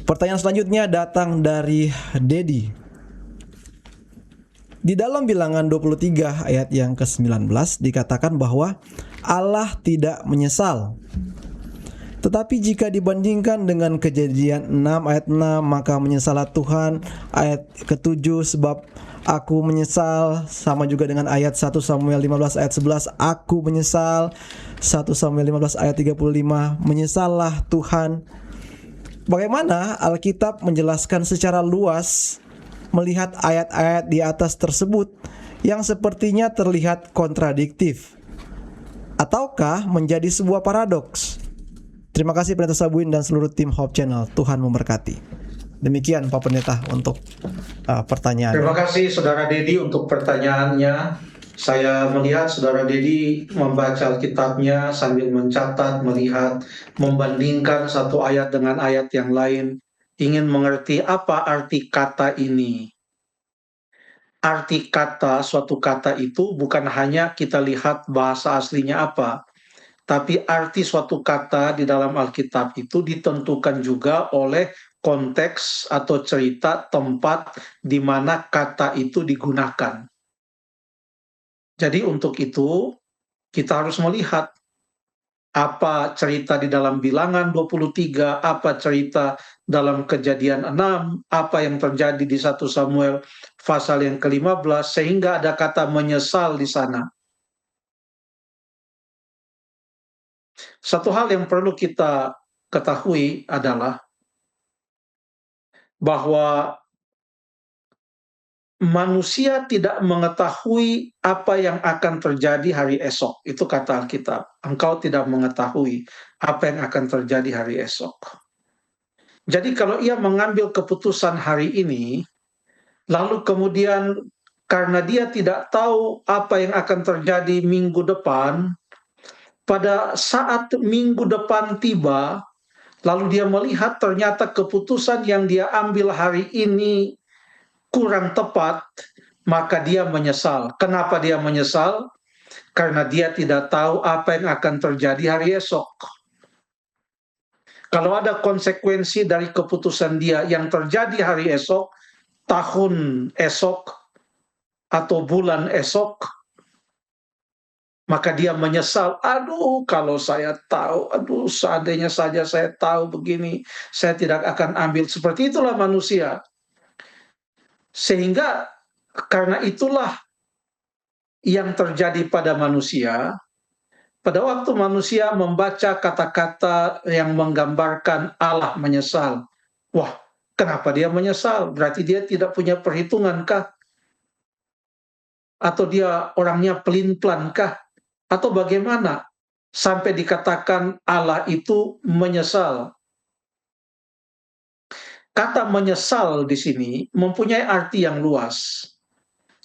Pertanyaan selanjutnya datang dari Dedi. Di dalam Bilangan 23 ayat yang ke-19 dikatakan bahwa Allah tidak menyesal. Tetapi jika dibandingkan dengan Kejadian 6 ayat 6, maka menyesallah Tuhan. Ayat ke-7, sebab aku menyesal, sama juga dengan ayat 1 Samuel 15 ayat 11, aku menyesal. 1 Samuel 15 ayat 35, menyesallah Tuhan. Bagaimana Alkitab menjelaskan secara luas melihat ayat-ayat di atas tersebut yang sepertinya terlihat kontradiktif ataukah menjadi sebuah paradoks? Terima kasih Pendeta Sabuin dan seluruh tim Hope Channel. Tuhan memberkati. Demikian Pak Pendeta untuk pertanyaan. Terima kasih Saudara Dedi untuk pertanyaannya. Saya melihat Saudara Dedi membaca Alkitabnya sambil mencatat, melihat, membandingkan satu ayat dengan ayat yang lain, ingin mengerti apa arti kata ini. Arti kata, suatu kata itu bukan hanya kita lihat bahasa aslinya apa, tapi arti suatu kata di dalam Alkitab itu ditentukan juga oleh konteks atau cerita tempat di mana kata itu digunakan. Jadi untuk itu kita harus melihat apa cerita di dalam Bilangan 23, apa cerita dalam Kejadian 6, apa yang terjadi di 1 Samuel pasal yang ke-15, sehingga ada kata menyesal di sana. Satu hal yang perlu kita ketahui adalah bahwa manusia tidak mengetahui apa yang akan terjadi hari esok. Itu kata Alkitab. Engkau tidak mengetahui apa yang akan terjadi hari esok. Jadi kalau ia mengambil keputusan hari ini, lalu kemudian karena dia tidak tahu apa yang akan terjadi minggu depan, pada saat minggu depan tiba, lalu dia melihat ternyata keputusan yang dia ambil hari ini kurang tepat, maka dia menyesal. Kenapa dia menyesal? Karena dia tidak tahu apa yang akan terjadi hari esok. Kalau ada konsekuensi dari keputusan dia yang terjadi hari esok, tahun esok, atau bulan esok, maka dia menyesal. Aduh, kalau saya tahu, aduh, seandainya saja saya tahu begini, saya tidak akan ambil. Seperti itulah manusia. Sehingga karena itulah yang terjadi pada manusia, pada waktu manusia membaca kata-kata yang menggambarkan Allah menyesal. Wah, kenapa dia menyesal? Berarti dia tidak punya perhitungan kah? Atau dia orangnya pelin-pelan kah? Atau bagaimana? Sampai dikatakan Allah itu menyesal. Kata menyesal di sini mempunyai arti yang luas.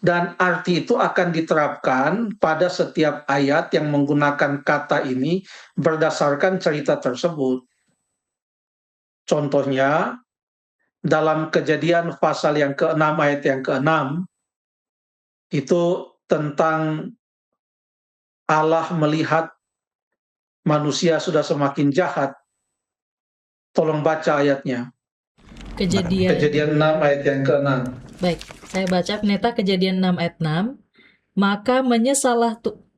Dan arti itu akan diterapkan pada setiap ayat yang menggunakan kata ini berdasarkan cerita tersebut. Contohnya, dalam Kejadian pasal yang ke-6 ayat yang ke-6, itu tentang Allah melihat manusia sudah semakin jahat. Tolong baca ayatnya. Kejadian 6 ayat yang ke-6. Baik, saya baca Pendeta Kejadian 6 ayat 6.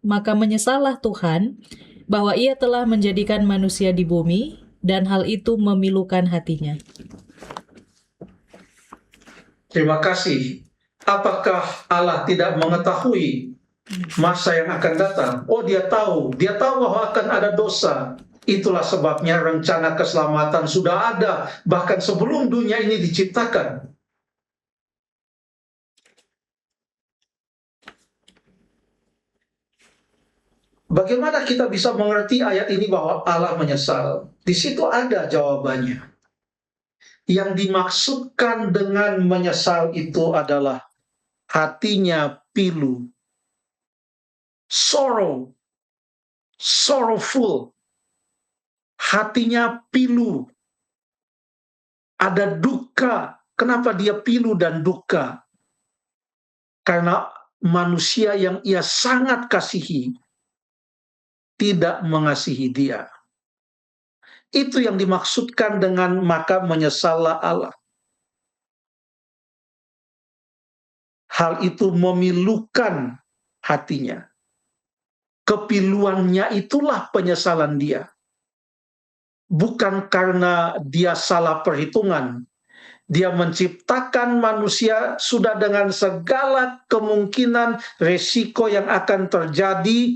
Maka menyesallah Tuhan bahwa ia telah menjadikan manusia di bumi dan hal itu memilukan hatinya. Terima kasih. Apakah Allah tidak mengetahui masa yang akan datang? Oh, dia tahu bahwa akan ada dosa. Itulah sebabnya rencana keselamatan sudah ada, bahkan sebelum dunia ini diciptakan. Bagaimana kita bisa mengerti ayat ini bahwa Allah menyesal? Di situ ada jawabannya. Yang dimaksudkan dengan menyesal itu adalah hatinya pilu. Sorrowful. Hatinya pilu. Ada duka. Kenapa dia pilu dan duka? Karena manusia yang ia sangat kasihi tidak mengasihi dia. Itu yang dimaksudkan dengan maka menyesallah Allah. Hal itu memilukan hatinya. Kepiluannya itulah penyesalan dia. Bukan karena dia salah perhitungan. Dia menciptakan manusia sudah dengan segala kemungkinan resiko yang akan terjadi.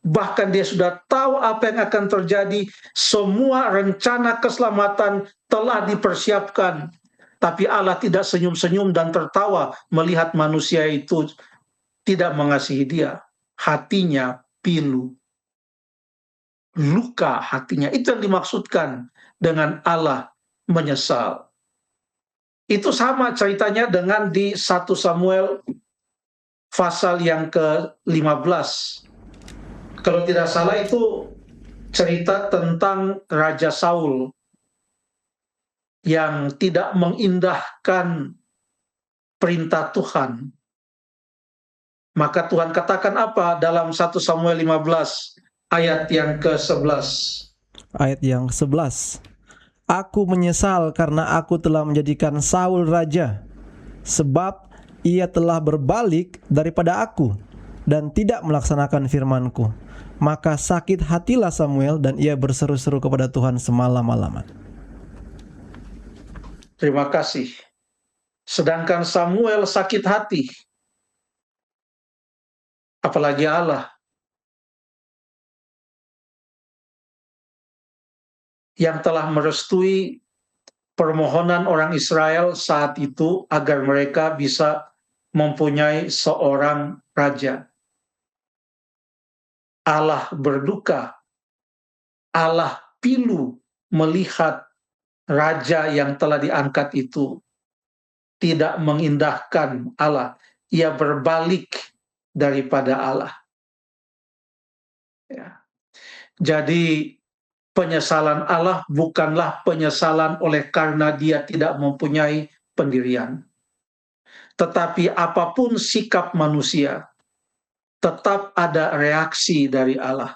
Bahkan dia sudah tahu apa yang akan terjadi. Semua rencana keselamatan telah dipersiapkan. Tapi Allah tidak senyum-senyum dan tertawa melihat manusia itu tidak mengasihi dia. Hatinya pilu. Luka hatinya. Itu yang dimaksudkan dengan Allah menyesal. Itu sama ceritanya dengan di 1 Samuel pasal yang ke-15. Kalau tidak salah itu cerita tentang Raja Saul yang tidak mengindahkan perintah Tuhan. Maka Tuhan katakan apa dalam 1 Samuel 15 ayat yang ke-11? Ayat yang 11. Aku menyesal karena aku telah menjadikan Saul raja, sebab ia telah berbalik daripada aku dan tidak melaksanakan firman-Ku. Maka sakit hatilah Samuel dan ia berseru-seru kepada Tuhan semalam-malaman. Terima kasih. Sedangkan Samuel sakit hati. Apalagi Allah yang telah merestui permohonan orang Israel saat itu agar mereka bisa mempunyai seorang raja. Allah berduka, Allah pilu melihat raja yang telah diangkat itu tidak mengindahkan Allah. Ia berbalik daripada Allah. Ya. Jadi penyesalan Allah bukanlah penyesalan oleh karena dia tidak mempunyai pendirian. Tetapi apapun sikap manusia, tetap ada reaksi dari Allah.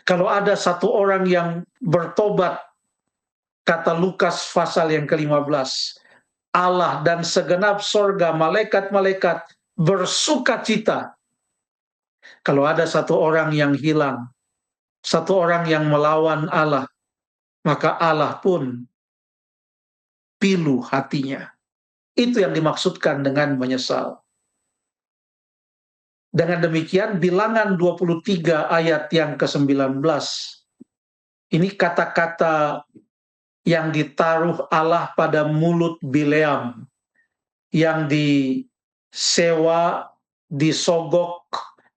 Kalau ada satu orang yang bertobat, kata Lukas pasal yang ke-15, Allah dan segenap sorga, malaikat-malaikat bersuka cita. Kalau ada satu orang yang hilang, satu orang yang melawan Allah, maka Allah pun pilu hatinya. Itu yang dimaksudkan dengan menyesal. Dengan demikian Bilangan 23 ayat yang ke-19. Ini kata-kata yang ditaruh Allah pada mulut Bileam, yang disewa, disogok,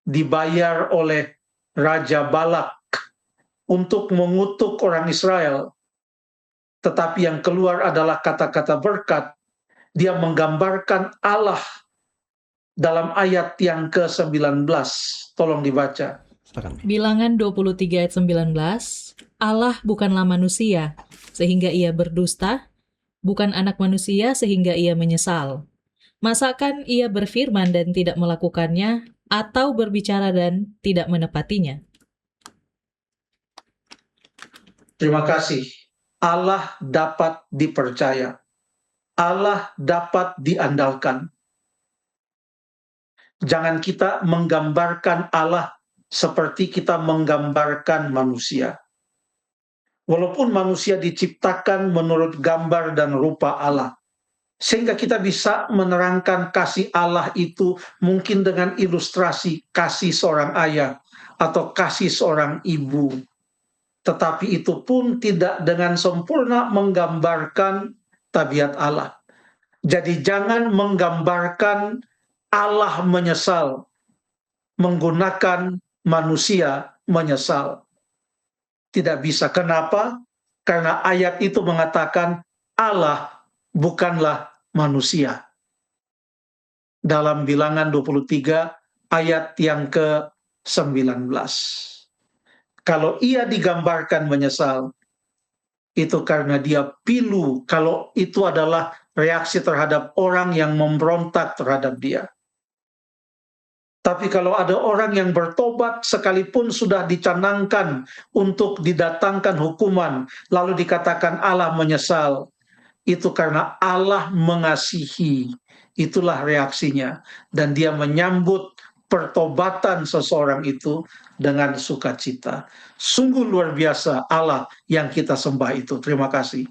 dibayar oleh Raja Balak untuk mengutuk orang Israel. Tetapi yang keluar adalah kata-kata berkat. Dia menggambarkan Allah dalam ayat yang ke-19. Tolong dibaca. Bilangan 23 ayat 19, Allah bukanlah manusia, sehingga ia berdusta, bukan anak manusia sehingga ia menyesal. Masakan ia berfirman dan tidak melakukannya, atau berbicara dan tidak menepatinya? Terima kasih. Allah dapat dipercaya. Allah dapat diandalkan. Jangan kita menggambarkan Allah seperti kita menggambarkan manusia. Walaupun manusia diciptakan menurut gambar dan rupa Allah, sehingga kita bisa menerangkan kasih Allah itu mungkin dengan ilustrasi kasih seorang ayah atau kasih seorang ibu. Tetapi itu pun tidak dengan sempurna menggambarkan tabiat Allah. Jadi jangan menggambarkan Allah menyesal menggunakan manusia menyesal. Tidak bisa. Kenapa? Karena ayat itu mengatakan Allah bukanlah manusia. Dalam Bilangan 23 ayat yang ke-19. Kalau ia digambarkan menyesal, itu karena dia pilu kalau itu adalah reaksi terhadap orang yang memberontak terhadap dia. Tapi kalau ada orang yang bertobat sekalipun sudah dicanangkan untuk didatangkan hukuman, lalu dikatakan Allah menyesal, itu karena Allah mengasihi. Itulah reaksinya. Dan dia menyambut pertobatan seseorang itu dengan sukacita. Sungguh luar biasa Allah yang kita sembah itu. Terima kasih.